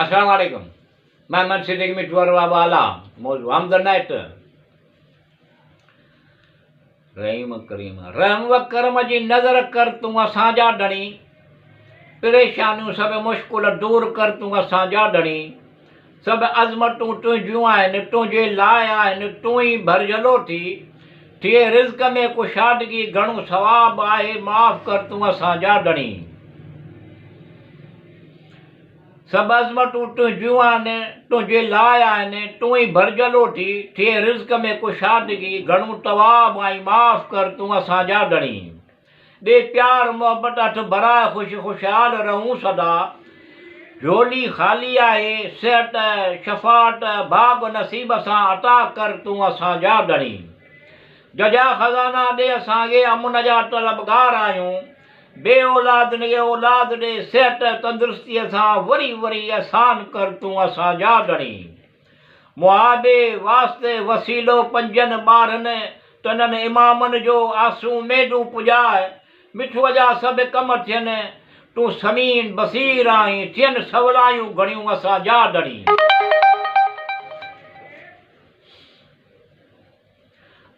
अस्सलाम वालेकुम। मैं सिद्दीक मिठवर वाला मौजू हम द नेट रहीम करीम रहम व करम जी नज़र कर तूं असांजा डणी परेशानियूं सभु मुश्किल दूर कर तूं असांजा डणी सभु अज़मतूं तुंहिंजियूं आहिनि तुंहिंजे लाइ आहिनि तूं ई भरिजलो थिए रिज़्क़ में कुशादगी घणो सवाबु आहे माफ़ कर तूं असांजा डणी सभु अज़मतूं तुंहिंजियूं आहिनि तुंहिंजे लाइ आहिनि तूं ई भरिजलो थिए रिज़्क़ में कुशादगी घणो तवाब आई माफ़ कर तूं असांजा डणी ॾे प्यार मोहबत हथ भराए खुशहाल रहूं सदा झोली ख़ाली आहे सिहत शफ़ात भाग नसीब सां अता कर तूं असांजा डणी जजा ख़ज़ाना ॾे असांखे अमुन जा तलबगार आहियूं बे औलाद ने औलाद ॾे सिहत तंदुरुस्तीअ सां वरी वरी अहसान कर तूं असांजा डणी मुआबे वास्ते वसीलो पंजनि ॿारनि तननि इमामनि जो आसूं मेडूं पुॼाए मिठूअ जा सभु कम थियनि तूं समीन बसीर आहीं थियनि सवलायूं घणियूं असांजा डणी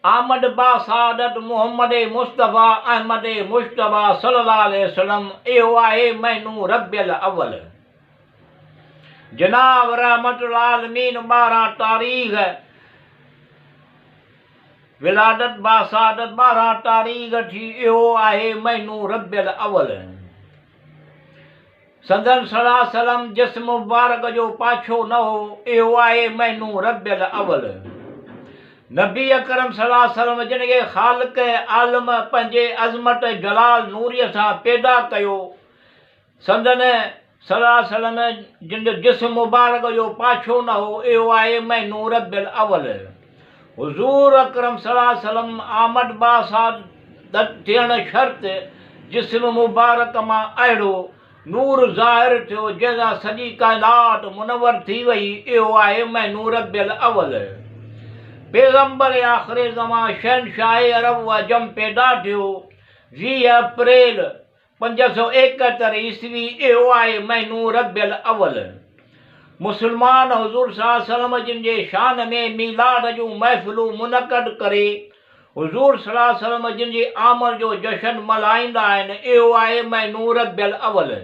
आमद बा सादत मोहम्मद मुस्तफ़ा अहमद मुश्तबा सल्लल्लाहु अलैहि वसल्लम इहो आहे महीनो रबियल अव्वल जनाब रहमतुल आलमीन 12 तारीख़ विलादत बासादत 12 तारीख़ थी इहो आहे महीनो रबियल अव्वल संदन सल्लल्लाहु अलैहि वसल्लम जिस्म मुबारक जो पाछो न हो इहो आहे महीनो रबियल अव्वल नबी अकरम सल्लल्लाहु अलैहि वसल्लम जिन खे ख़ालिक आलम पंहिंजे अज़मत जलाल नूरीअ सां पैदा कयो संदन सल्लल्लाहु अलैहि वसल्लम जिन जो जिस्म मुबारक जो पाछो न हो इहो आहे महीनो रबियल अव्वल हुज़ूर अकरम सल्लल्लाहु अलैहि वसल्लम आमद बासादत थियण शर्त जिस्म मुबारक मां अहिड़ो नूर ज़ाहिर थियो जंहिंसां सॼी काइनात मुनवर थी वई इहो आहे महीनो रबियल अव्वल पैगंबर आख़िरी ज़मां शहनशाह अरब व अजम पैदा थियो 20 अप्रैल 571 ईस्वी इहो आहे महीनो रबियल अव्वल मुस्लमान हुज़ूर सल्लल्लाहु अलैहि वसल्लम जिन जे शान में मीलाद जूं महफ़िलूं मुनक़द करे हुज़ूर सल्लल्लाहु अलैहि वसल्लम जिन जी आमद जो जश्न मल्हाईंदा आहिनि इहो आहे महीनो रबियल अव्वल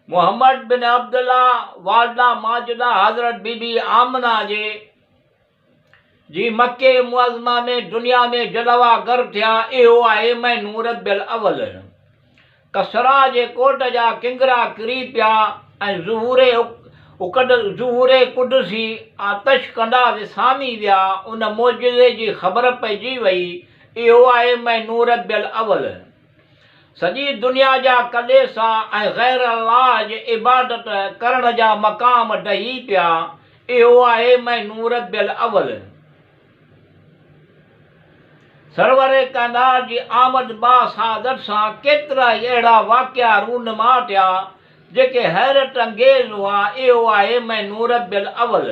मोहम्मद बिन अब्दुल्ला वालदा माजिदा हज़रत बीबी आमना जी मके मुअज़्ज़मा में दुनिया में जलवा गर थिया इहो आहे महीनो रबियल अव्वल कसरा जे कोट जा किंगरा किरी पिया ऐं ज़ुहूरे कुदसी आतश कंदा विसामी विया उन मौजूदे जी ख़बर पइजी वई इहो आहे महीनो रबियल अव्वल सॼी दुनिया जा कलेसा ऐं ग़ैर अल्लाह जी इबादत करण जा मक़ाम ॾही पिया इहो आहे महीनो रबियल अव्वल सरवरे काइनात जी आमद बासादत सां केतिरा ई अहिड़ा वाक़िया रूनमा थिया जेके हैरत अंगेज़ हुआ इहो आहे महीनो रबियल अव्वल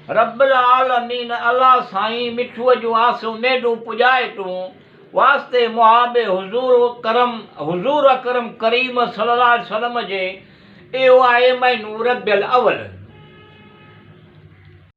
रब्बुल आलमीन अल्लाह साईं मिठूअ जूं आसूं मेडूं पुॼाए तूं वास्ते मुहाबे हुज़ूर अकरम करीम सल्लल्लाहु अलैहि वसल्लम जे इहो आहे महीनो रबियल अव्वल